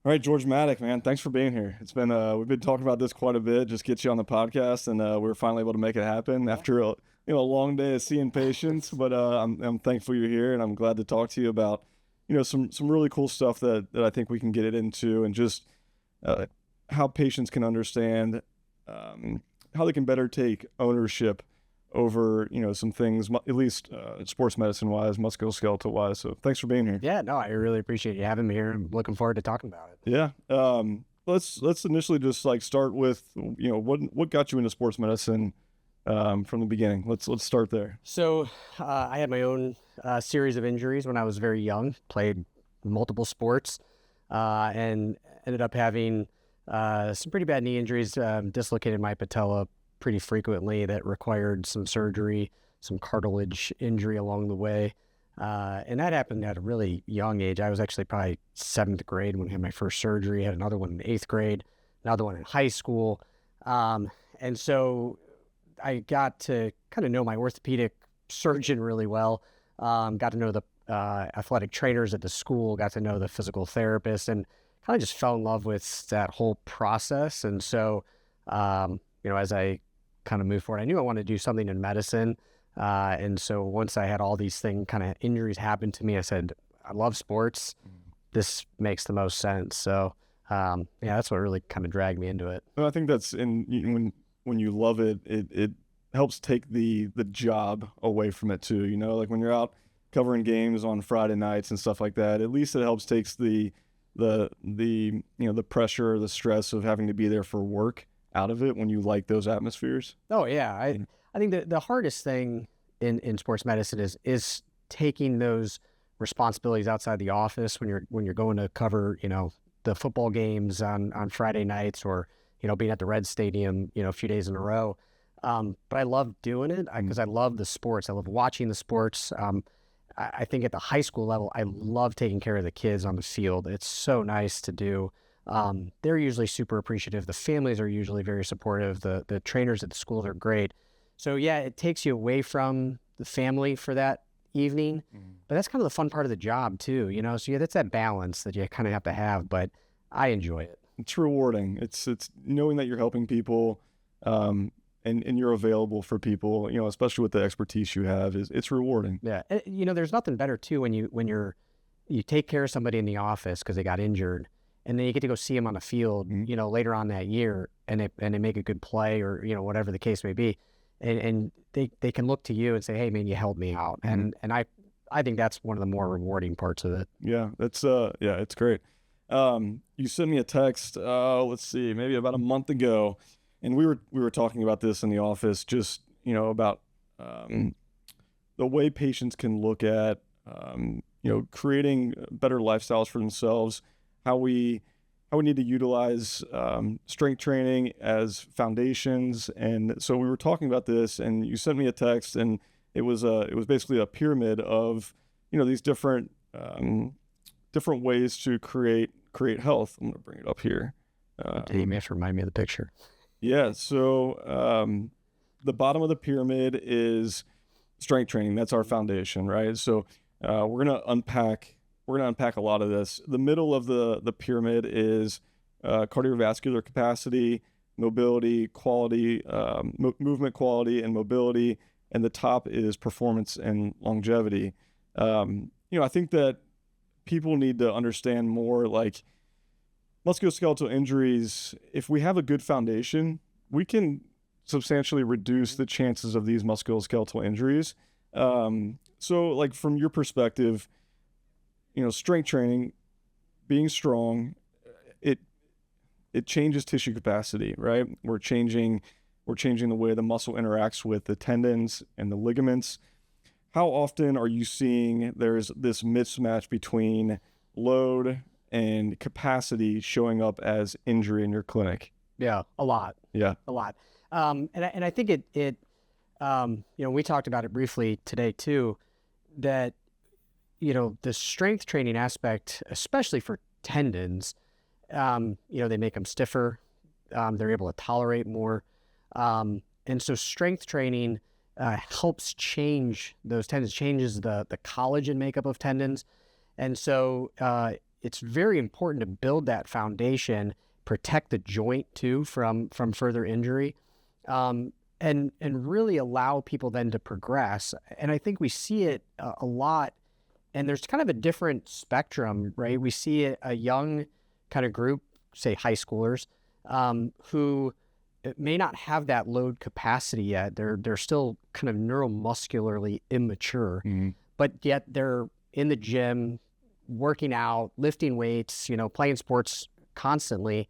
All right, George Matic, man, thanks for being here. It's been we've been talking about this quite a bit, just get you on the podcast, and we were finally able to make it happen after a long day of seeing patients. But I'm thankful you're here, and I'm glad to talk to you about some really cool stuff that I think we can get it into, and just uh, how patients can understand how they can better take ownership over some things, at least sports medicine wise, musculoskeletal wise. So thanks for being here. Yeah, no, I really appreciate you having me here. I'm looking forward to talking about it. Yeah. Let's initially just like start with what got you into sports medicine from the beginning. Let's start there. So, I had my own series of injuries when I was very young, played multiple sports, and ended up having some pretty bad knee injuries, dislocated my patella pretty frequently that required some surgery, some cartilage injury along the way. And that happened at a really young age. I was actually probably seventh grade when I had my first surgery, had another one in eighth grade, another one in high school. And so I got to kind of know my orthopedic surgeon really well, got to know the athletic trainers at the school, got to know the physical therapist, and kind of just fell in love with that whole process. And so, as I kind of moved forward, I knew I wanted to do something in medicine. And so once I had all these kind of injuries happen to me, I said, I love sports. This makes the most sense. So, that's what really kind of dragged me into it. Well, I think that's when you love it, it helps take the job away from it too. Like when you're out covering games on Friday nights and stuff like that, at least it helps takes the pressure, the stress of having to be there for work out of it when you like those atmospheres. Oh yeah. I think that the hardest thing in sports medicine is taking those responsibilities outside the office when you're going to cover, the football games on Friday nights, or, being at the Red Stadium, a few days in a row. But I love doing it because I love the sports. I love watching the sports. I think at the high school level, I love taking care of the kids on the field. It's so nice to do. They're usually super appreciative. The families are usually very supportive. The trainers at the schools are great. So yeah, it takes you away from the family for that evening, but that's kind of the fun part of the job too, So yeah, that's that balance that you kind of have to have, but I enjoy it. It's rewarding. It's knowing that you're helping people, and you're available for people, especially with the expertise you have, it's rewarding. Yeah. There's nothing better too when you take care of somebody in the office because they got injured, and then you get to go see them on the field, later on that year, and they make a good play, or, whatever the case may be. And they can look to you and say, hey man, you helped me out. And I think that's one of the more rewarding parts of it. Yeah, that's it's great. You sent me a text, let's see, maybe about a month ago, and we were talking about this in the office, just, about the way patients can look at creating better lifestyles for themselves, how we need to utilize strength training as foundations. And so we were talking about this, and you sent me a text, and it was basically a pyramid of these different ways to create health. I'm gonna bring it up here. You may have to remind me of the picture. Yeah. So the bottom of the pyramid is strength training. That's our foundation, right? So we're gonna unpack a lot of this. The middle of the pyramid is cardiovascular capacity, mobility, quality, movement quality, and mobility. And the top is performance and longevity. I think that people need to understand more, like musculoskeletal injuries. If we have a good foundation, we can substantially reduce the chances of these musculoskeletal injuries. So like from your perspective, strength training, being strong, it changes tissue capacity, right? We're changing the way the muscle interacts with the tendons and the ligaments. How often are you seeing there's this mismatch between load and capacity showing up as injury in your clinic? Yeah, a lot. Yeah. A lot. And I think we talked about it briefly today too, that, the strength training aspect, especially for tendons, they make them stiffer. They're able to tolerate more. And so strength training helps change those tendons, changes the collagen makeup of tendons. And so it's very important to build that foundation, protect the joint too from further injury, and really allow people then to progress. And I think we see it a lot, and there's kind of a different spectrum, right? We see a young kind of group, say high schoolers, who may not have that load capacity yet. They're still kind of neuromuscularly immature, but yet they're in the gym, working out, lifting weights, playing sports constantly.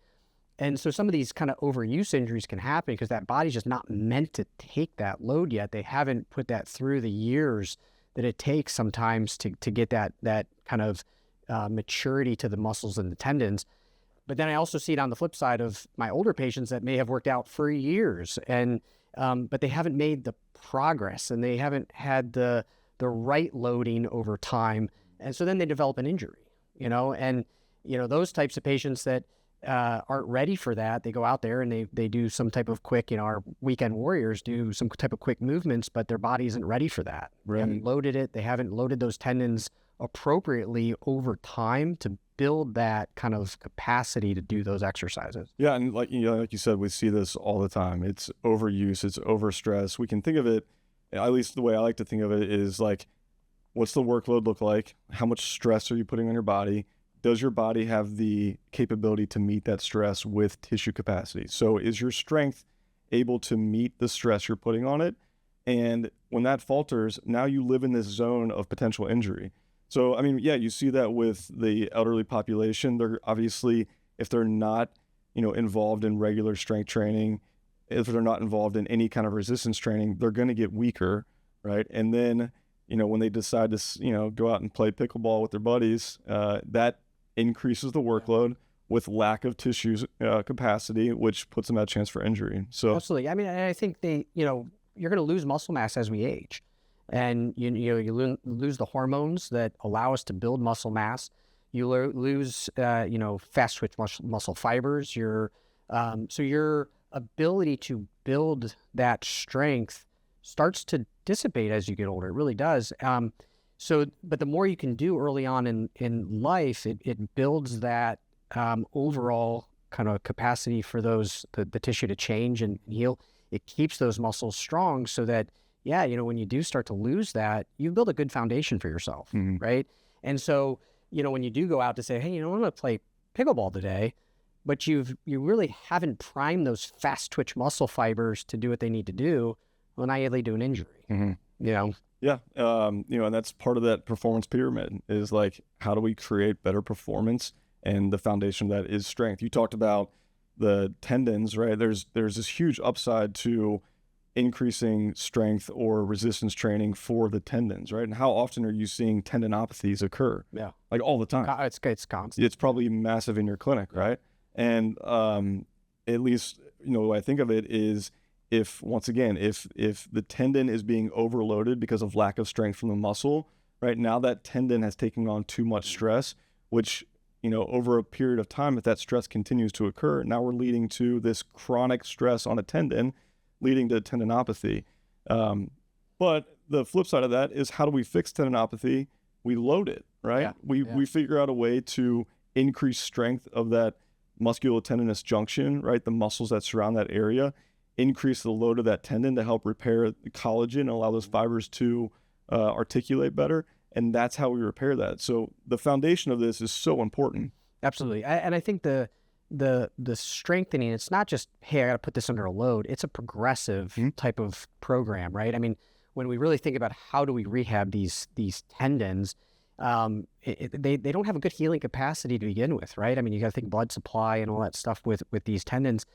And so some of these kind of overuse injuries can happen because that body's just not meant to take that load yet. They haven't put that through the years that it takes sometimes to get that kind of maturity to the muscles and the tendons. But then I also see it on the flip side of my older patients that may have worked out for years, and but they haven't made the progress, and they haven't had the right loading over time, and so then they develop an injury. And those types of patients that aren't ready for that, they go out there and they do some type of quick, our weekend warriors do some type of quick movements, but their body isn't ready for that. Right. They haven't loaded it. They haven't loaded those tendons appropriately over time to build that kind of capacity to do those exercises. Yeah, and like you said, we see this all the time. It's overuse, it's overstress. We can think of it, at least the way I like to think of it, is like, what's the workload look like? How much stress are you putting on your body? Does your body have the capability to meet that stress with tissue capacity? So is your strength able to meet the stress you're putting on it? And when that falters, now you live in this zone of potential injury. So, I mean, yeah, you see that with the elderly population. They're obviously, if they're not, involved in regular strength training, if they're not involved in any kind of resistance training, they're going to get weaker, right? And then, when they decide to, go out and play pickleball with their buddies, that increases the workload with lack of tissue capacity, which puts them at a chance for injury. So absolutely. I mean, I think you're going to lose muscle mass as we age, and you lose the hormones that allow us to build muscle mass. You lose fast twitch muscle fibers. So your ability to build that strength starts to dissipate as you get older. It really does. But the more you can do early on in life, it builds that overall kind of capacity for the tissue to change and heal. It keeps those muscles strong so that, when you do start to lose that, you build a good foundation for yourself, right? And so, when you do go out to say, hey, I'm going to play pickleball today, but you really haven't primed those fast twitch muscle fibers to do what they need to do, well, now you lead to an injury, Yeah. And that's part of that performance pyramid is like, how do we create better performance? And the foundation of that is strength. You talked about the tendons, right? There's this huge upside to increasing strength or resistance training for the tendons, right? And how often are you seeing tendinopathies occur? Yeah. Like all the time. It's constant. It's probably massive in your clinic, right? And at least, the way I think of it is, if the tendon is being overloaded because of lack of strength from the muscle, right now that tendon has taken on too much stress, which, over a period of time, if that stress continues to occur, now we're leading to this chronic stress on a tendon, leading to tendinopathy. But the flip side of that is, how do we fix tendinopathy? We load it, right? Yeah. We figure out a way to increase strength of that musculotendinous junction, right? The muscles that surround that area, increase the load of that tendon to help repair the collagen and allow those fibers to articulate better. And that's how we repair that. So the foundation of this is so important. Absolutely. And I think the strengthening, it's not just, hey, I got to put this under a load. It's a progressive type of program, right? I mean, when we really think about how do we rehab these tendons, they don't have a good healing capacity to begin with, right? I mean, you got to think blood supply and all that stuff with these tendons.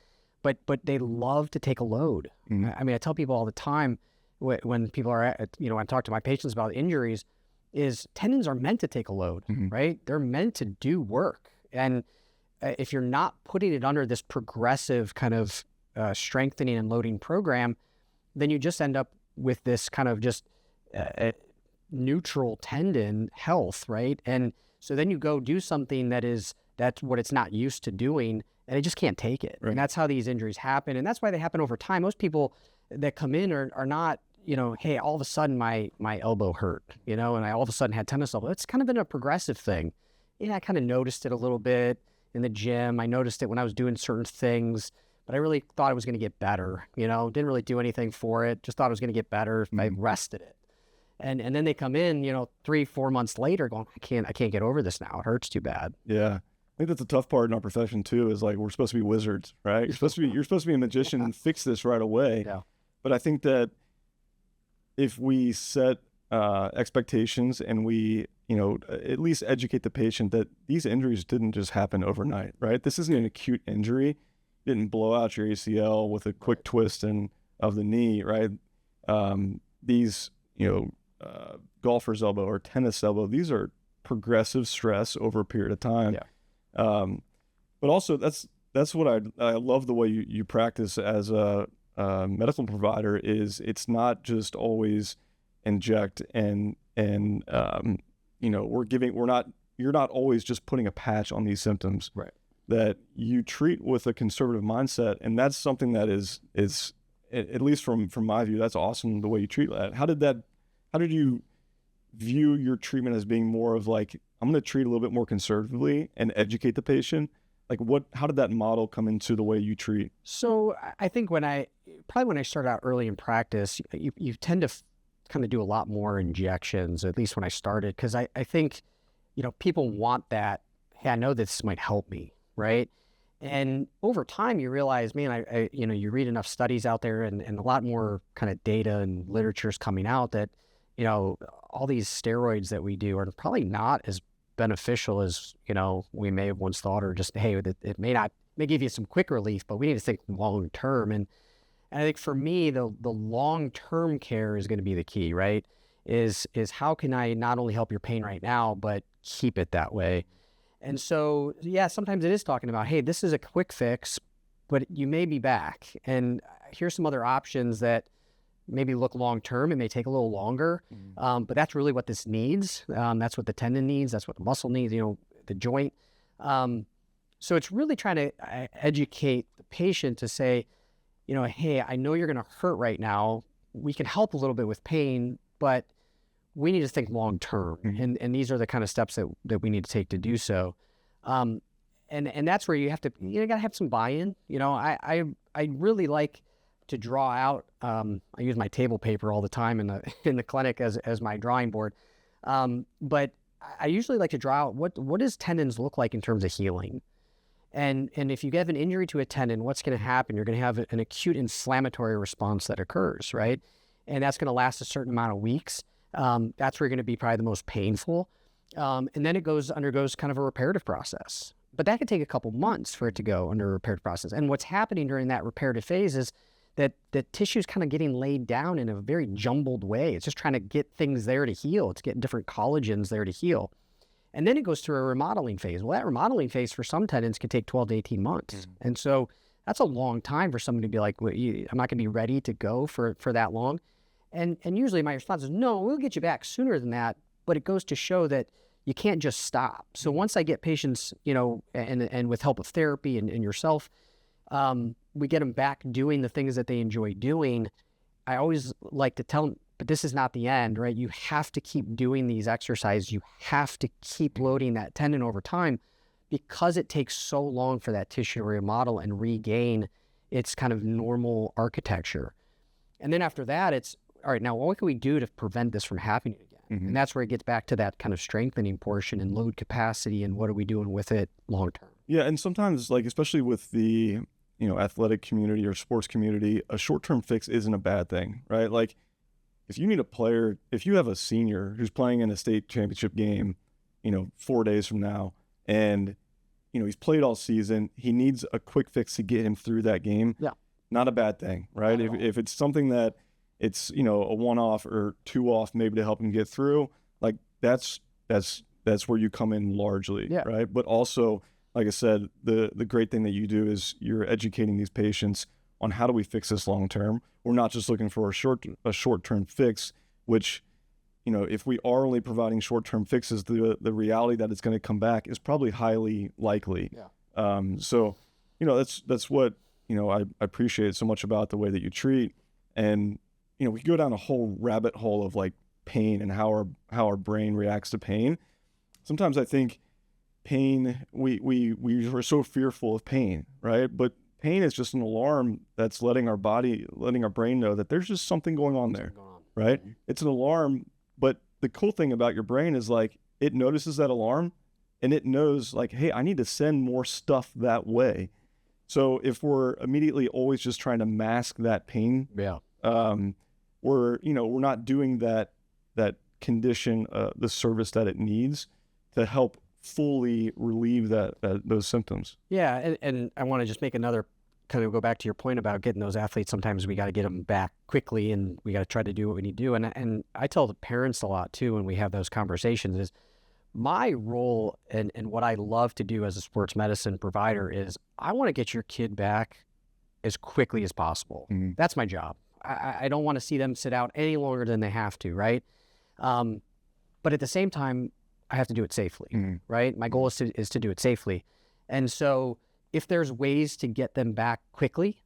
But they love to take a load. I mean, I tell people all the time when people are I talk to my patients about injuries, is tendons are meant to take a load, right? They're meant to do work. And if you're not putting it under this progressive kind of strengthening and loading program, then you just end up with this kind of just neutral tendon health, right? And so then you go do something that's what it's not used to doing, and it just can't take it. Right. And that's how these injuries happen. And that's why they happen over time. Most people that come in are not, hey, all of a sudden my elbow hurt, and I all of a sudden had tennis elbow. It's kind of been a progressive thing. yeah, I kind of noticed it a little bit in the gym. I noticed it when I was doing certain things, but I really thought it was going to get better. Didn't really do anything for it. Just thought it was going to get better if I rested it. And then they come in, 3-4 months later going, I can't get over this now. It hurts too bad. Yeah. I think that's the tough part in our profession too, is like, we're supposed to be wizards, right? You're supposed to be a magician and fix this right away. Yeah. But I think that if we set expectations and we, at least educate the patient that these injuries didn't just happen overnight, right? This isn't an acute injury. You didn't blow out your ACL with a quick twist of the knee, right? These, golfer's elbow or tennis elbow, these are progressive stress over a period of time. Yeah. But also that's what I love the way you practice as a medical provider is it's not just always inject and you're not always just putting a patch on these symptoms. Right. That you treat with a conservative mindset, and that's something that is at least from my view, that's awesome the way you treat that. How did you view your treatment as being more of like, I'm going to treat a little bit more conservatively and educate the patient? Like how did that model come into the way you treat? So I think when I started out early in practice, you tend to kind of do a lot more injections, at least when I started, because I think, people want that, hey, I know this might help me, right? And over time, you realize, man, you read enough studies out there and a lot more kind of data and literature's coming out that, all these steroids that we do are probably not as beneficial as, we may have once thought, or just, hey, it may give you some quick relief, but we need to think long term. And I think for me, the long-term care is going to be the key, right? Is how can I not only help your pain right now, but keep it that way? And so, yeah, sometimes it is talking about, hey, this is a quick fix, but you may be back. And here's some other options that maybe look long-term. It may take a little longer, but that's really what this needs. That's what the tendon needs. That's what the muscle needs, the joint. So it's really trying to educate the patient to say, hey, I know you're going to hurt right now. We can help a little bit with pain, but we need to think long term. And these are the kind of steps that we need to take to do so. And that's where you got to have some buy-in. I really like to draw out. I use my table paper all the time in the clinic as my drawing board. But I usually like to draw out what does tendons look like in terms of healing. And if you have an injury to a tendon, what's going to happen? You're going to have an acute inflammatory response that occurs, right? And that's going to last a certain amount of weeks. That's where you're going to be probably the most painful. And then it undergoes kind of a reparative process. But that could take a couple months for it to go under a reparative process. And what's happening during that reparative phase is that the tissue is kind of getting laid down in a very jumbled way. It's just trying to get things there to heal. It's getting different collagens there to heal. And then it goes through a remodeling phase. Well, that remodeling phase for some tendons can take 12 to 18 months. And so that's a long time for someone to be like, well, I'm not going to be ready to go for that long. And usually my response is, no, we'll get you back sooner than that. But it goes to show that you can't just stop. So once I get patients, and with help of therapy and yourself, we get them back doing the things that they enjoy doing. I always like to tell them, but this is not the end, right? You have to keep doing these exercises. You have to keep loading that tendon over time because it takes so long for that tissue to remodel and regain its kind of normal architecture. And then after that, it's, all right, now what can we do to prevent this from happening again? And that's where it gets back to that kind of strengthening portion and load capacity and what are we doing with it long term. Yeah, and sometimes, like, especially with the, athletic community or sports community, a short-term fix isn't a bad thing, right? Like, if you need a player, if you have a senior who's playing in a state championship game, 4 days from now, and, he's played all season, he needs a quick fix to get him through that game. Yeah. Not a bad thing, right? If it's something that it's, a one-off or two-off maybe to help him get through, like that's where you come in largely, right? But also, like I said, the great thing that you do is you're educating these patients on how do we fix this long-term. We're not just looking for a short-term fix, which, if we are only providing short-term fixes, the reality that it's going to come back is probably highly likely. Yeah. So, that's what, I appreciate so much about the way that you treat. And, we go down a whole rabbit hole of like pain and how our brain reacts to pain. Sometimes I think pain, we are so fearful of pain, right? But pain is just an alarm that's letting our brain know that there's just something going on there, right? It's an alarm, but the cool thing about your brain is like it notices that alarm and it knows like, hey, I need to send more stuff that way. So if we're immediately always just trying to mask that pain, we're not doing that condition the service that it needs to help fully relieve those symptoms. Yeah, and I want to just make another kind of go back to your point about getting those athletes. Sometimes we got to get them back quickly, and we got to try to do what we need to do. And I tell the parents a lot too when we have those conversations is my role and what I love to do as a sports medicine provider is I want to get your kid back as quickly as possible. Mm-hmm. That's my job. I don't want to see them sit out any longer than they have to, right? But at the same time, I have to do it safely, right? My goal is to do it safely. And so if there's ways to get them back quickly,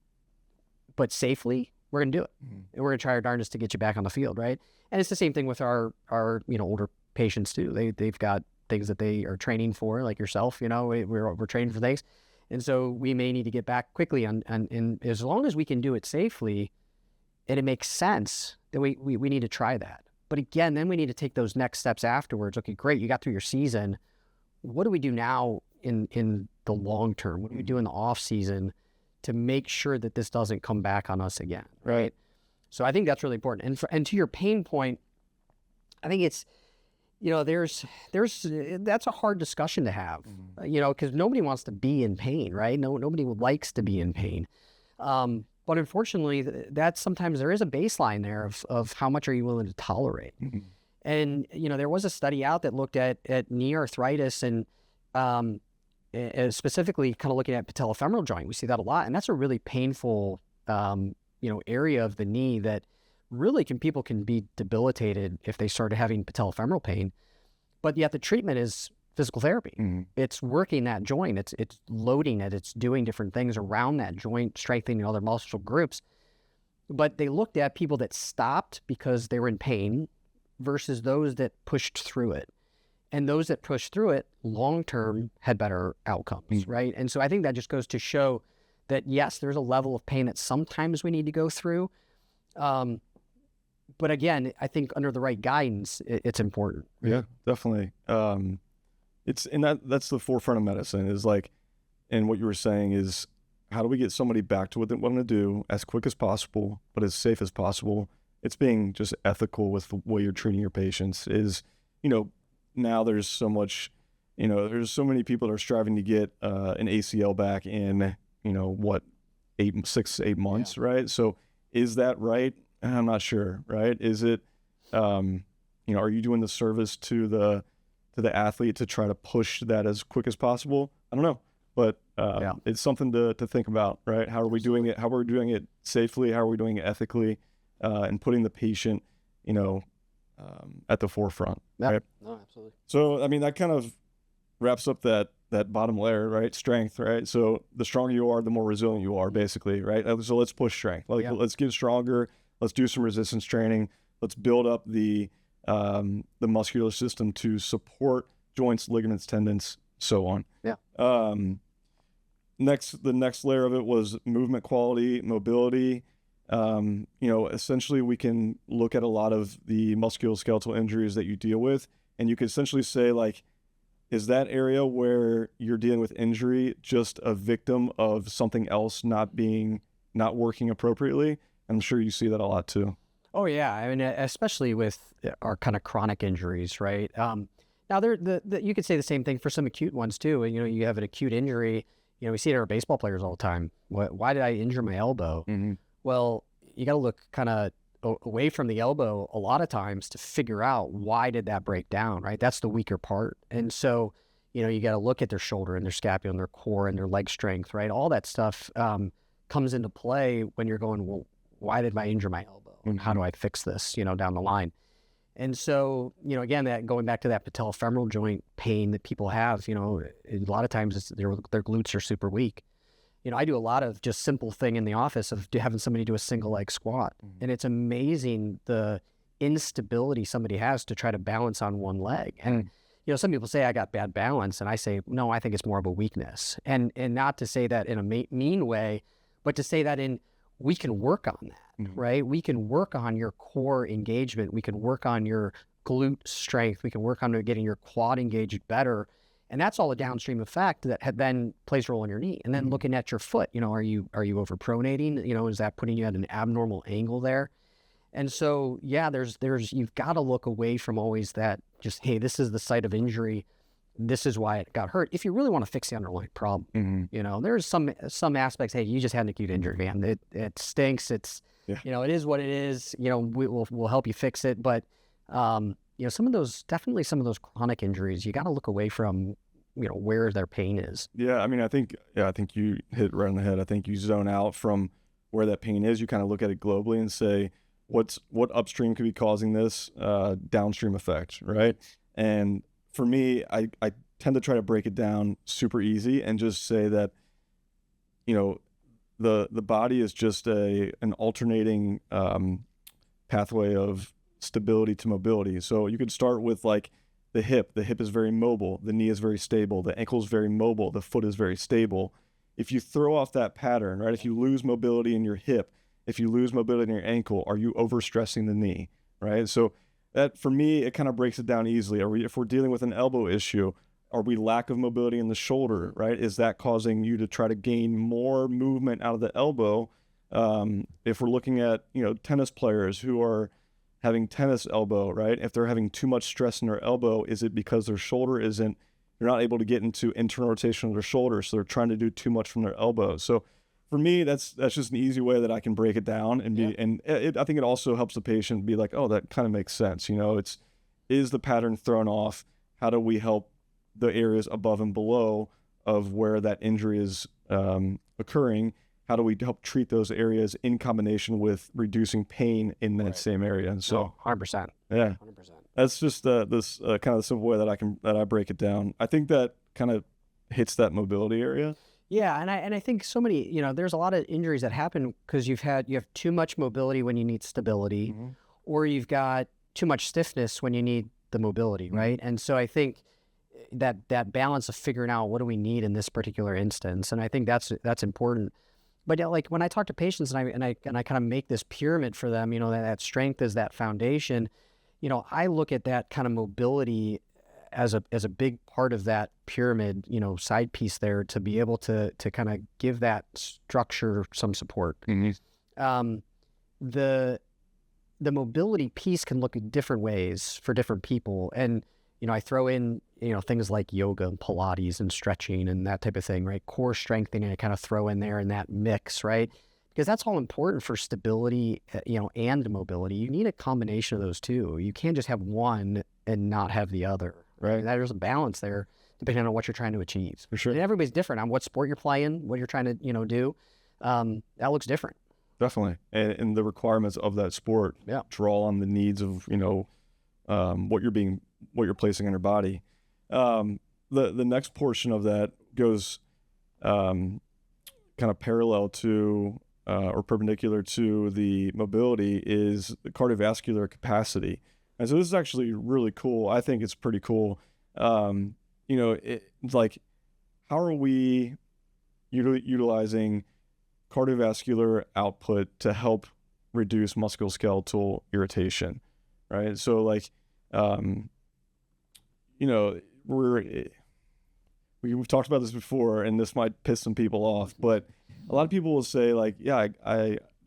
but safely, we're going to do it. And we're going to try our darndest to get you back on the field, right? And it's the same thing with our older patients too. They've got things that they are training for, like yourself, we're training for things. And so we may need to get back quickly and as long as we can do it safely and it makes sense, then we need to try that. But again, then we need to take those next steps afterwards. Okay, great, you got through your season. What do we do now in the long term? What do we do in the off season to make sure that this doesn't come back on us again, right? So I think that's really important. And to your pain point, I think it's, there's that's a hard discussion to have, because nobody wants to be in pain, right? Nobody likes to be in pain. But unfortunately, that sometimes there is a baseline there of how much are you willing to tolerate. And, there was a study out that looked at knee arthritis and specifically kind of looking at patellofemoral joint. We see that a lot. And that's a really painful, area of the knee that really people can be debilitated if they started having patellofemoral pain. But yet the treatment is physical therapy. It's working that joint. It's loading it. It's doing different things around that joint, strengthening other muscle groups. But they looked at people that stopped because they were in pain versus those that pushed through it. And those that pushed through it long-term had better outcomes, right? And so I think that just goes to show that, yes, there's a level of pain that sometimes we need to go through. But again, I think under the right guidance, it's important. Yeah, definitely. That's the forefront of medicine is like, and what you were saying is how do we get somebody back to what they want to do as quick as possible, but as safe as possible? It's being just ethical with the way you're treating your patients is, now there's so much, there's so many people that are striving to get an ACL back in, 6 to 8 months, right? So is that right? I'm not sure, right? Is it, are you doing the service to the athlete to try to push that as quick as possible? I don't know, but it's something to think about, right? How are we doing it? How are we doing it safely? How are we doing it ethically? And putting the patient, at the forefront, right? No, absolutely. So, I mean, that kind of wraps up that bottom layer, right? Strength, right? So the stronger you are, the more resilient you are, basically, right? So let's push strength. Let's get stronger. Let's do some resistance training. Let's build up the muscular system to support joints, ligaments, tendons, so on. Yeah. The next layer of it was movement quality, mobility. Essentially we can look at a lot of the musculoskeletal injuries that you deal with, and you could essentially say, like, is that area where you're dealing with injury just a victim of something else not working appropriately? I'm sure you see that a lot too. Oh yeah, I mean, especially with our kind of chronic injuries, right? Now, you could say the same thing for some acute ones too. You have an acute injury. We see it in our baseball players all the time. Why did I injure my elbow? Well, you got to look kind of away from the elbow a lot of times to figure out why did that break down, right? That's the weaker part. And so, you got to look at their shoulder and their scapula and their core and their leg strength, right? All that stuff comes into play when you're going, well, why did I injure my elbow? And how do I fix this, down the line? And so, again, that going back to that patellofemoral joint pain that people have, a lot of times their glutes are super weak. I do a lot of just simple thing in the office of having somebody do a single leg squat. And it's amazing the instability somebody has to try to balance on one leg. And, some people say I got bad balance, and I say, no, I think it's more of a weakness. And not to say that in a mean way, but to say that we can work on that, right? We can work on your core engagement. We can work on your glute strength. We can work on getting your quad engaged better. And that's all a downstream effect that then plays a role in your knee. And then looking at your foot, are you overpronating? Is that putting you at an abnormal angle there? And so, yeah, you've got to look away from always that just, hey, this is the site of injury. This is why it got hurt. If you really want to fix the underlying problem, there's some aspects. Hey, you just had an acute injury, man. It stinks. It's, it is what it is. We'll help you fix it. But, some of those chronic injuries, you got to look away from, where their pain is. Yeah. I mean, I think you hit right on the head. I think you zone out from where that pain is. You kind of look at it globally and say, what upstream could be causing this downstream effect, right? And for me, I tend to try to break it down super easy and just say that, the body is just an alternating pathway of stability to mobility. So you could start with like the hip. The hip is very mobile. The knee is very stable. The ankle is very mobile. The foot is very stable. If you throw off that pattern, right? If you lose mobility in your hip, if you lose mobility in your ankle, are you overstressing the knee, right? So that, for me, it kind of breaks it down easily. If we're dealing with an elbow issue, are we lack of mobility in the shoulder, right? Is that causing you to try to gain more movement out of the elbow? If we're looking at, tennis players who are having tennis elbow, right? If they're having too much stress in their elbow, is it because their shoulder they're not able to get into internal rotation of their shoulder, so they're trying to do too much from their elbow? So for me, that's just an easy way that I can break it down and I think it also helps the patient be like, oh, that kind of makes sense. Is the pattern thrown off? How do we help the areas above and below of where that injury is occurring? How do we help treat those areas in combination with reducing pain in that same area? And so, 100%. Yeah, 100%. That's just this kind of the simple way that I break it down. I think that kind of hits that mobility area. Yeah, and I think so many, there's a lot of injuries that happen because you have too much mobility when you need stability, or you've got too much stiffness when you need the mobility, right? And so I think that balance of figuring out what do we need in this particular instance, and I think that's important. But like when I talk to patients and I kind of make this pyramid for them, that strength is that foundation. I look at that kind of mobility as a big part of that pyramid, side piece there to be able to kind of give that structure some support. The mobility piece can look in different ways for different people. And, I throw in, things like yoga and Pilates and stretching and that type of thing, right? Core strengthening, I kind of throw in there in that mix, right? Because that's all important for stability, and mobility. You need a combination of those two. You can't just have one and not have the other, right? There's a balance there depending on what you're trying to achieve. For sure. And everybody's different on what sport you're playing, what you're trying to, do. That looks different. Definitely. And the requirements of that sport draw on the needs of, what you're placing in your body. The next portion of that goes kind of parallel to or perpendicular to the mobility is the cardiovascular capacity. And so this is actually really cool. I think it's pretty cool. It's like, how are we utilizing cardiovascular output to help reduce musculoskeletal irritation, right? So like, we've talked about this before, and this might piss some people off, but a lot of people will say like, yeah,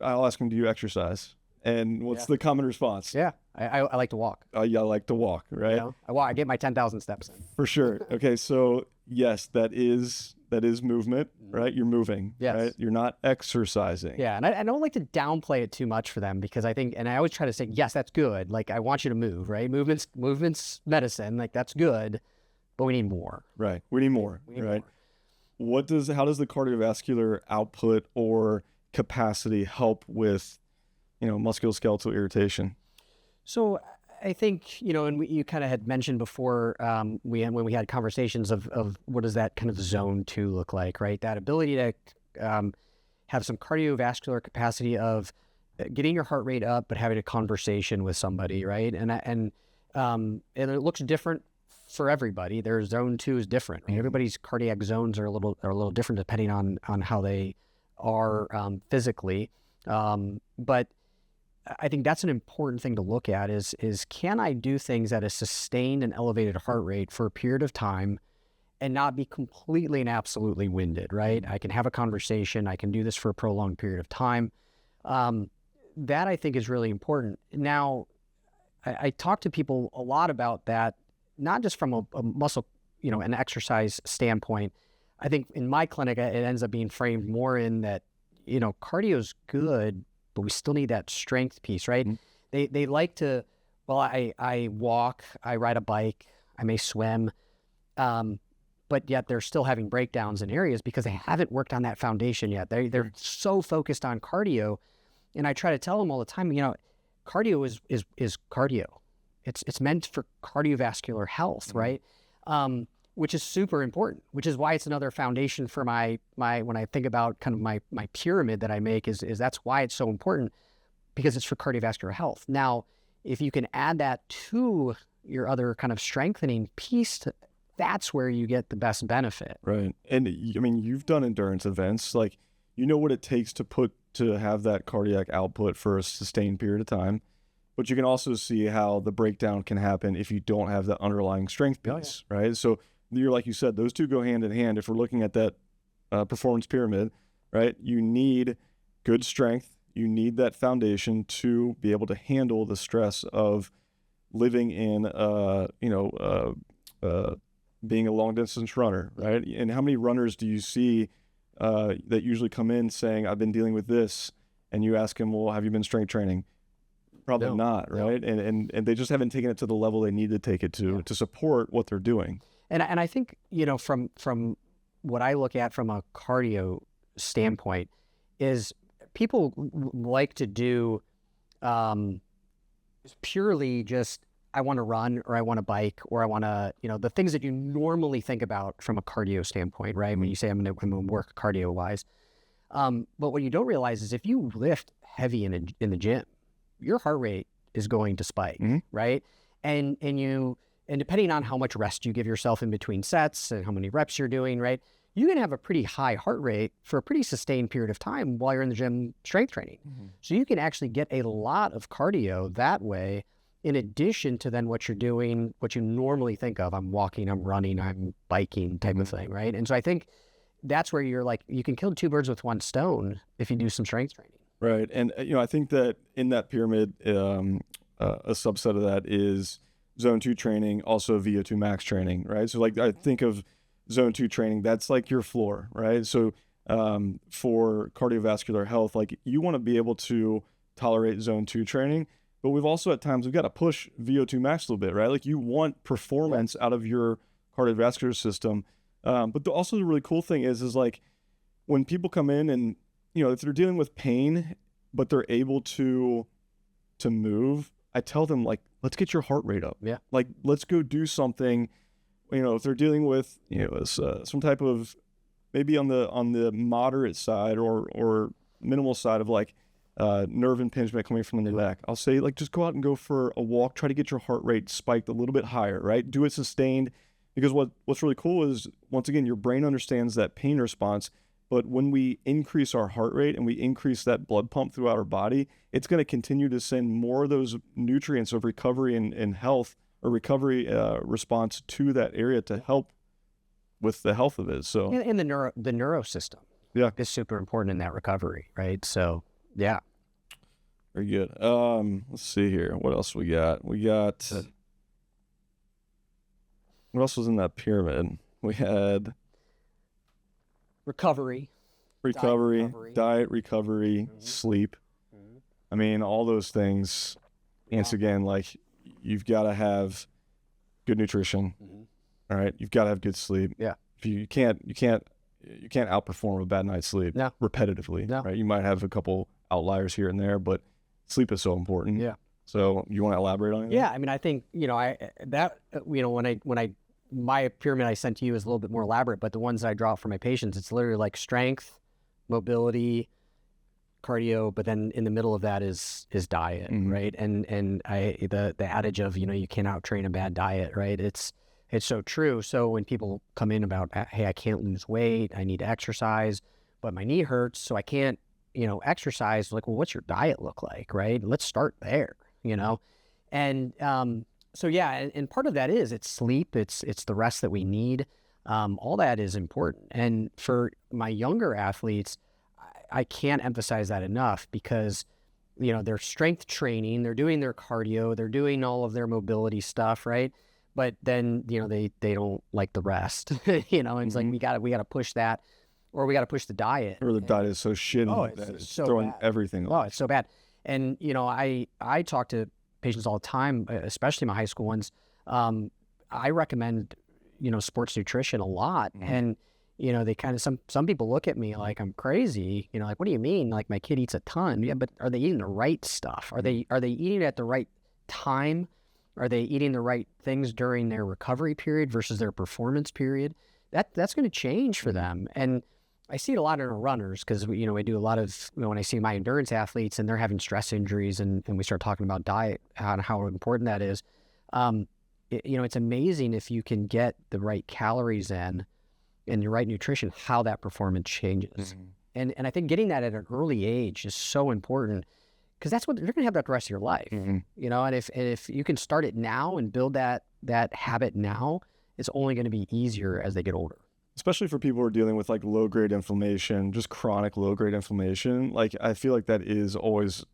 I'll ask them, do you exercise? And what's the common response? Yeah, I like to walk. Yeah, I like to walk, right? I walk. I get my 10,000 steps in. For sure. Okay, so yes, that is movement, right? You're moving, right? You're not exercising. Yeah, and I don't like to downplay it too much for them because I think, and I always try to say, yes, that's good. Like I want you to move, right? Movement's medicine. Like that's good, but we need more. Right. We need more, right? How does the cardiovascular output or capacity help with, musculoskeletal irritation? So I think, and you kind of had mentioned before when we had conversations of what does that kind of zone 2 look like, right? That ability to have some cardiovascular capacity of getting your heart rate up, but having a conversation with somebody, right? And it looks different for everybody. Their zone 2 is different. Right? Everybody's cardiac zones are a little different depending on how they are physically. But I think that's an important thing to look at is can I do things at a sustained and elevated heart rate for a period of time and not be completely and absolutely winded, right? I can have a conversation. I can do this for a prolonged period of time. That I think is really important. Now, I talk to people a lot about that, not just from a muscle, an exercise standpoint. I think in my clinic, it ends up being framed more in that, cardio is good, but we still need that strength piece, right? Mm-hmm. They like to, well, I walk, I ride a bike, I may swim, but yet they're still having breakdowns in areas because they haven't worked on that foundation yet. They're so focused on cardio. And I try to tell them all the time, cardio is cardio. It's meant for cardiovascular health, right? Which is super important, which is why it's another foundation for my when I think about kind of my pyramid that I make is that's why it's so important, because it's for cardiovascular health. Now, if you can add that to your other kind of strengthening piece, that's where you get the best benefit. Right. And I mean, you've done endurance events, like, what it takes to have that cardiac output for a sustained period of time. But you can also see how the breakdown can happen if you don't have the underlying strength piece, right? So you're, like you said, those two go hand in hand. If we're looking at that performance pyramid, right, you need good strength. You need that foundation to be able to handle the stress of living in, being a long distance runner, right? And how many runners do you see that usually come in saying, I've been dealing with this, and you ask them, well, have you been strength training? Probably not, right? No. And they just haven't taken it to the level they need to take it to support what they're doing. And I think, from what I look at from a cardio standpoint is people like to do purely just, I want to run or I want to bike or I want to, the things that you normally think about from a cardio standpoint, right? Mm-hmm. When you say I'm going to work cardio wise. But what you don't realize is if you lift heavy in the gym, your heart rate is going to spike, mm-hmm. right? And depending on how much rest you give yourself in between sets and how many reps you're doing, right? You can have a pretty high heart rate for a pretty sustained period of time while you're in the gym strength training. Mm-hmm. So you can actually get a lot of cardio that way, in addition to then what you're doing, what you normally think of. I'm walking, I'm running, I'm biking type of thing, right? And so I think that's where you're like, you can kill two birds with one stone if you do some strength training. Right. And, I think that in that pyramid, a subset of that is zone 2 training, also VO2 max training, right? So like, I think of zone 2 training, that's like your floor, right? So for cardiovascular health, like you want to be able to tolerate zone 2 training, but we've also at times, we've got to push VO2 max a little bit, right? Like you want performance out of your cardiovascular system. But also the really cool thing is like when people come in and, if they're dealing with pain, but they're able to move, I tell them like, let's get your heart rate up. Yeah. Like, let's go do something, if they're dealing with, some type of, maybe on the moderate side or minimal side of like, nerve impingement coming from the neck, I'll say like, just go out and go for a walk, try to get your heart rate spiked a little bit higher, right? Do it sustained, because what's really cool is, once again, your brain understands that pain response. But when we increase our heart rate and we increase that blood pump throughout our body, it's going to continue to send more of those nutrients of recovery and health, or recovery response to that area to help with the health of it. So, and the neuro system, is super important in that recovery, right? So, yeah, very good. Let's see here. What else we got? What else was in that pyramid? We had recovery, diet recovery, mm-hmm. sleep. Mm-hmm. I mean, all those things. Once again, like, you've got to have good nutrition. Mm-hmm. All right, you've got to have good sleep. Yeah, if you can't outperform a bad night's sleep repetitively. No. Right, you might have a couple outliers here and there, but sleep is so important. Yeah. So you want to elaborate on it? Yeah, I mean, I think my pyramid I sent to you is a little bit more elaborate, but the ones that I draw for my patients, it's literally like strength, mobility, cardio, but then in the middle of that is diet, mm-hmm. right? And the adage of, you cannot train a bad diet, right? It's It's so true. So when people come in about, hey, I can't lose weight, I need to exercise, but my knee hurts, so I can't, exercise. Like, well, what's your diet look like, right? Let's start there, And so yeah, and part of that is it's sleep, it's the rest that we need. All that is important. And for my younger athletes, I can't emphasize that enough because they're strength training, they're doing their cardio, they're doing all of their mobility stuff, right? But then, they don't like the rest, it's like, we gotta push that, or we gotta push the diet. Or the diet is so shitty it's that it's so throwing bad. everything Oh, off. it's so bad. And, I talk to patients all the time, especially my high school ones. I recommend, sports nutrition a lot. And, they kind of, some people look at me like I'm crazy, like, what do you mean? Like, my kid eats a ton. Yeah, but are they eating the right stuff? Are they eating it at the right time? Are they eating the right things during their recovery period versus their performance period? That's going to change for them. And I see it a lot in our runners because, we do a lot of, when I see my endurance athletes and they're having stress injuries and we start talking about diet and how important that is. It's amazing if you can get the right calories in and the right nutrition, how that performance changes. And I think getting that at an early age is so important because that's what they're going to have that the rest of your life, And if you can start it now and build that habit now, it's only going to be easier as they get older. Especially for people who are dealing with like low-grade inflammation, just chronic low-grade inflammation. Like, I feel like that is always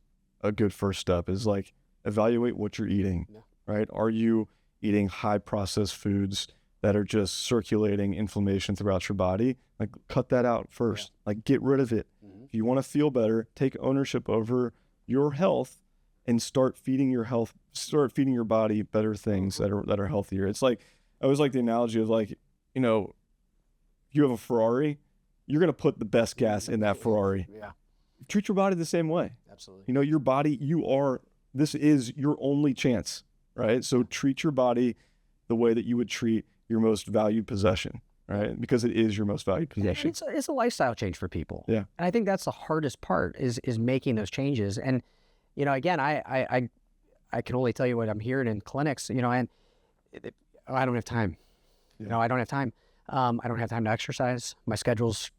a good first step, is like evaluate what you're eating, right? Are you eating high processed foods that are just circulating inflammation throughout your body? Like, cut that out first. Like, get rid of it. If you want to feel better, take ownership over your health and start feeding your body better things that are healthier. It's like, I always like the analogy of like, you have a Ferrari, you're going to put the best gas in that Ferrari. Yeah. Treat your body the same way. Absolutely. Your body, this is your only chance, right? So treat your body the way that you would treat your most valued possession, right? Because it is your most valued possession. It's a lifestyle change for people. Yeah. And I think that's the hardest part is making those changes. And, again, I can only tell you what I'm hearing in clinics, and I don't have time. I don't have time. I don't have time to exercise. My schedule's,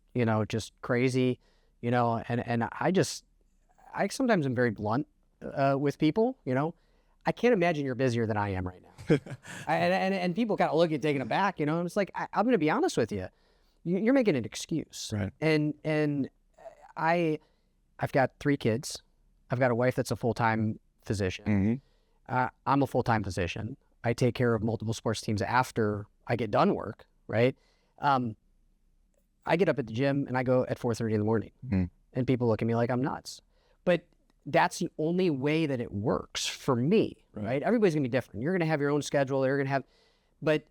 just crazy, and I sometimes am very blunt with people, I can't imagine you're busier than I am right now. and people kind of look at taken aback, and it's like, I'm going to be honest with you. You're making an excuse. Right. And I've got 3 kids. I've got a wife that's a full-time physician. I'm a full-time physician. I take care of multiple sports teams after I get done work, right? I get up at the gym and I go at 4:30 in the morning, and people look at me like I'm nuts. But that's the only way that it works for me, right? Everybody's gonna be different. You're gonna have your own schedule. They're gonna have, but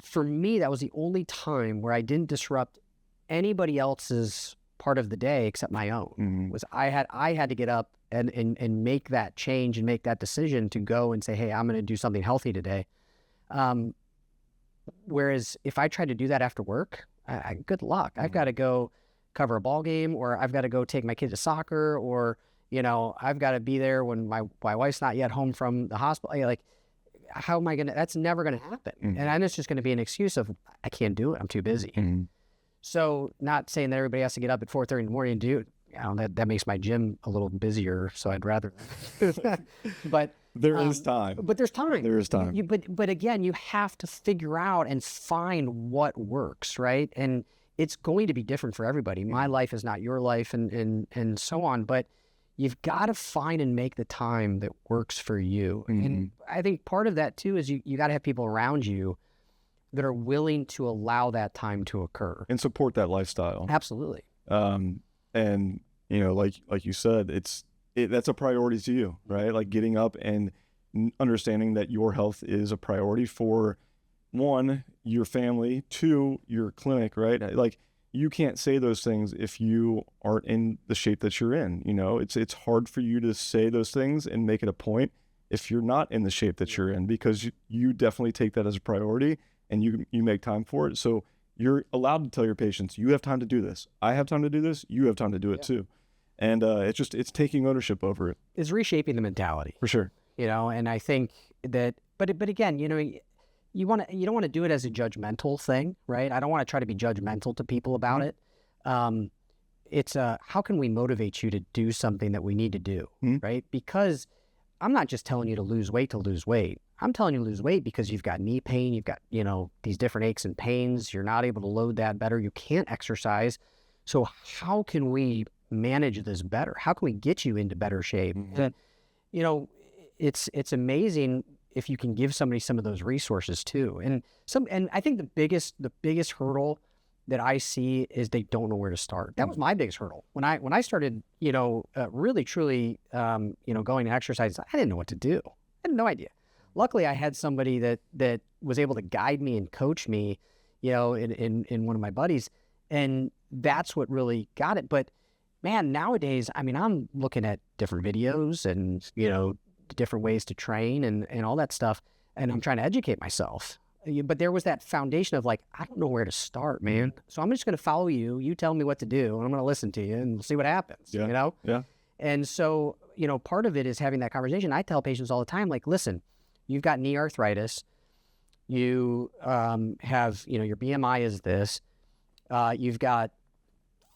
for me, that was the only time where I didn't disrupt anybody else's part of the day except my own. Was I had to get up and make that change and make that decision to go and say, hey, I'm gonna do something healthy today. Whereas if I tried to do that after work, good luck. I've got to go cover a ball game, or I've got to go take my kid to soccer, or, I've got to be there when my wife's not yet home from the hospital. Like, how am I going to, that's never going to happen. And then it's just going to be an excuse of, I can't do it. I'm too busy. So not saying that everybody has to get up at 4:30 in the morning and do it. That makes my gym a little busier. So I'd rather, but there is time. But there's time. There is time. But again, you have to figure out and find what works, right? And it's going to be different for everybody. My life is not your life, and so on. But you've got to find and make the time that works for you. And I think part of that too is you got to have people around you that are willing to allow that time to occur and support that lifestyle. Absolutely. And like you said, that's a priority to you, right? Like getting up and understanding that your health is a priority for 1, your family, 2, your clinic, right? Like, you can't say those things if you aren't in the shape that you're in. It's hard for you to say those things and make it a point if you're not in the shape that you're in, because you definitely take that as a priority and you make time for it. So you're allowed to tell your patients, you have time to do this. I have time to do this. You have time to do it too. And it's taking ownership over it. It's reshaping the mentality. For sure. And I think that, but again, you don't want to do it as a judgmental thing, right? I don't want to try to be judgmental to people about it. It's how can we motivate you to do something that we need to do, right? Because I'm not just telling you to lose weight. I'm telling you to lose weight because you've got knee pain, you've got, these different aches and pains, you're not able to load that better, you can't exercise. So how can we manage this better? How can we get you into better shape? And, it's amazing if you can give somebody some of those resources too. And I think the biggest hurdle that I see is they don't know where to start. That was my biggest hurdle. When I started, really truly, going to exercise, I didn't know what to do. I had no idea. Luckily, I had somebody that was able to guide me and coach me, in one of my buddies. And that's what really got it. But man, nowadays, I mean, I'm looking at different videos and, different ways to train and all that stuff. And I'm trying to educate myself. But there was that foundation of like, I don't know where to start, man. So I'm just going to follow you. You tell me what to do, and I'm going to listen to you and see what happens, Yeah. And so, part of it is having that conversation. I tell patients all the time, like, listen, you've got knee arthritis. You have, your BMI is this. You've got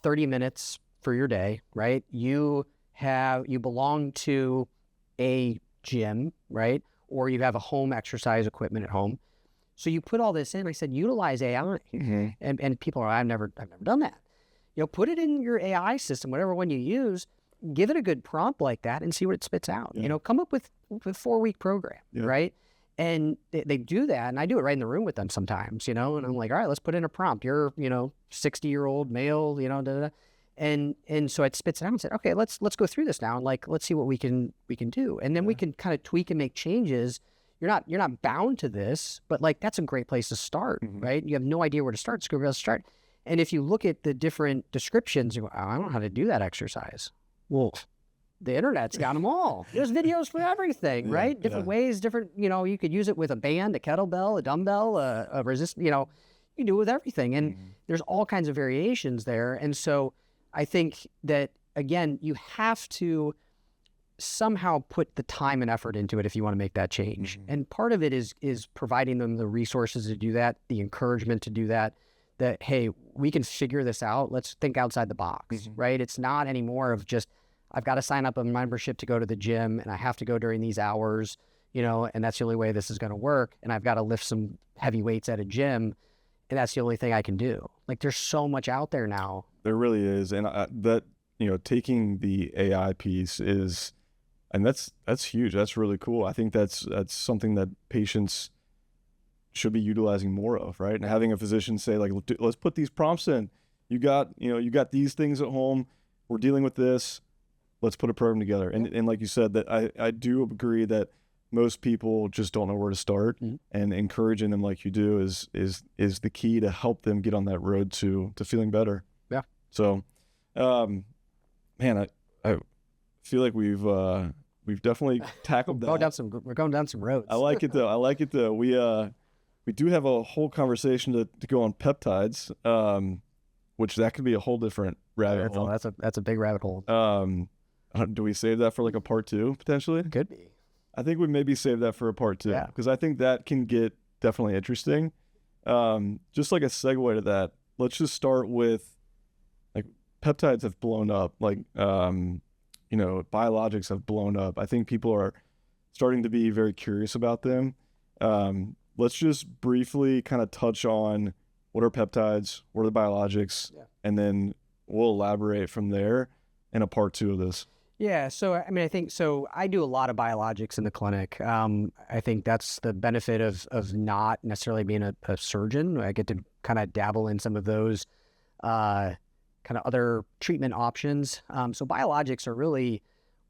30 minutes for your day, right? You belong to a gym, right? Or you have a home exercise equipment at home. So you put all this in. I said, utilize AI. And people are, I've never done that. Put it in your AI system, whatever one you use, give it a good prompt like that and see what it spits out. Come up with a 4-week program, right? And they do that. And I do it right in the room with them sometimes, and I'm like, all right, let's put in a prompt. You're, 60-year-old male, And so it spits it out and said, okay, let's go through this now. And like, let's see what we can do. And then we can kind of tweak and make changes. You're not bound to this, but like, that's a great place to start, right? You have no idea where to start. Just go start. And if you look at the different descriptions, you go, oh, I don't know how to do that exercise. Well, the internet's got them all. There's videos for everything, right? Different ways, different, you could use it with a band, a kettlebell, a dumbbell, a resist, you can do it with everything. And there's all kinds of variations there. And so I think that, again, you have to somehow put the time and effort into it if you want to make that change. And part of it is providing them the resources to do that, the encouragement to do that, hey, we can figure this out. Let's think outside the box, right? It's not anymore of just, I've got to sign up a membership to go to the gym and I have to go during these hours, and that's the only way this is going to work. And I've got to lift some heavy weights at a gym and that's the only thing I can do. Like, there's so much out there now. There really is. And that, taking the AI piece and that's huge. That's really cool. I think that's something that patients should be utilizing more of, right? And having a physician say, like, let's put these prompts in. You got these things at home. We're dealing with this. Let's put a program together. And like you said, that I do agree that most people just don't know where to start, and encouraging them like you do is the key to help them get on that road to feeling better. Yeah. So, man, I feel like we've definitely tackled that. We're going down some roads. I like it though. We do have a whole conversation to go on peptides, which that could be a whole different rabbit hole. That's a big rabbit hole. Do we save that for like a part 2 potentially? Could be. I think we maybe save that for a part 2 because I think that can get definitely interesting. Just like a segue to that, let's just start with, like, peptides have blown up. Like, biologics have blown up. I think people are starting to be very curious about them. Let's just briefly kind of touch on what are peptides, what are the biologics, and then we'll elaborate from there in a part 2 of this. Yeah, so I mean, I think so. I do a lot of biologics in the clinic. I think that's the benefit of not necessarily being a surgeon. I get to kind of dabble in some of those kind of other treatment options. So biologics are really,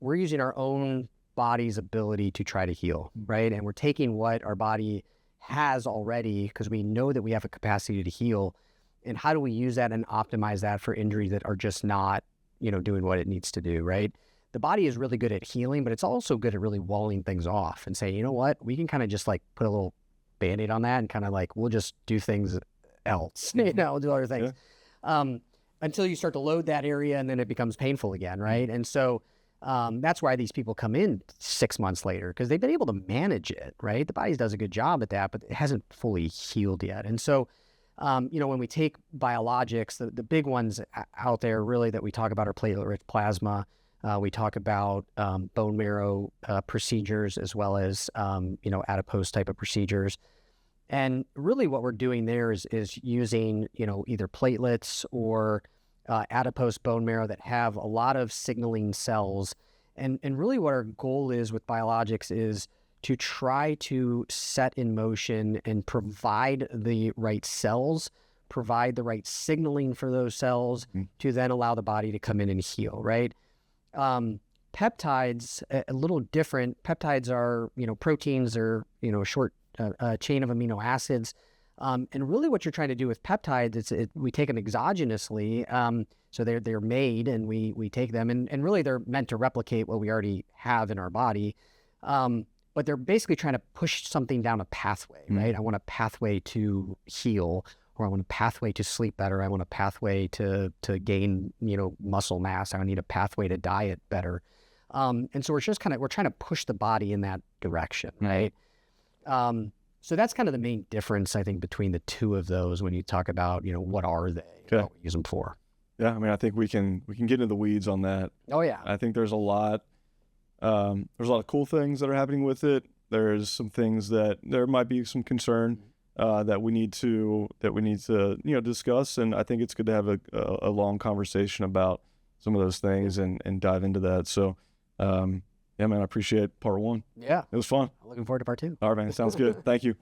we're using our own body's ability to try to heal, right? And we're taking what our body has already, because we know that we have a capacity to heal, and how do we use that and optimize that for injuries that are just not, doing what it needs to do, right? The body is really good at healing, but it's also good at really walling things off and saying, you know what, we can kind of just like put a little Band-Aid on that and kind of like, we'll just do things else, do other things. Until you start to load that area and then it becomes painful again, right? And so That's why these people come in 6 months later, because they've been able to manage it, right? The body does a good job at that, but it hasn't fully healed yet. And so, when we take biologics, the big ones out there really that we talk about are platelet-rich plasma. We talk about bone marrow procedures, as well as adipose type of procedures. And really what we're doing there is using, either platelets or adipose bone marrow that have a lot of signaling cells. And really what our goal is with biologics is to try to set in motion and provide the right cells, provide the right signaling for those cells to then allow the body to come in and heal, right? Peptides, a little different. Peptides are, proteins or, short chain of amino acids. And really what you're trying to do with peptides, we take them exogenously. So they're made and we take them and really they're meant to replicate what we already have in our body. But they're basically trying to push something down a pathway, right? I want a pathway to heal, or I want a pathway to sleep better. I want a pathway to gain, muscle mass. I need a pathway to diet better. And so we're trying to push the body in that direction, right? So that's kind of the main difference, I think, between the two of those when you talk about, what are they, what we use them for. Yeah, I mean, I think we can get into the weeds on that. Oh yeah. I think there's a lot of cool things that are happening with it. There's some things that there might be some concern that we need to discuss, and I think it's good to have a long conversation about some of those things and dive into that. So yeah, man, I appreciate part one. Yeah, it was fun. I'm looking forward to part two. All right, man, sounds good. Thank you.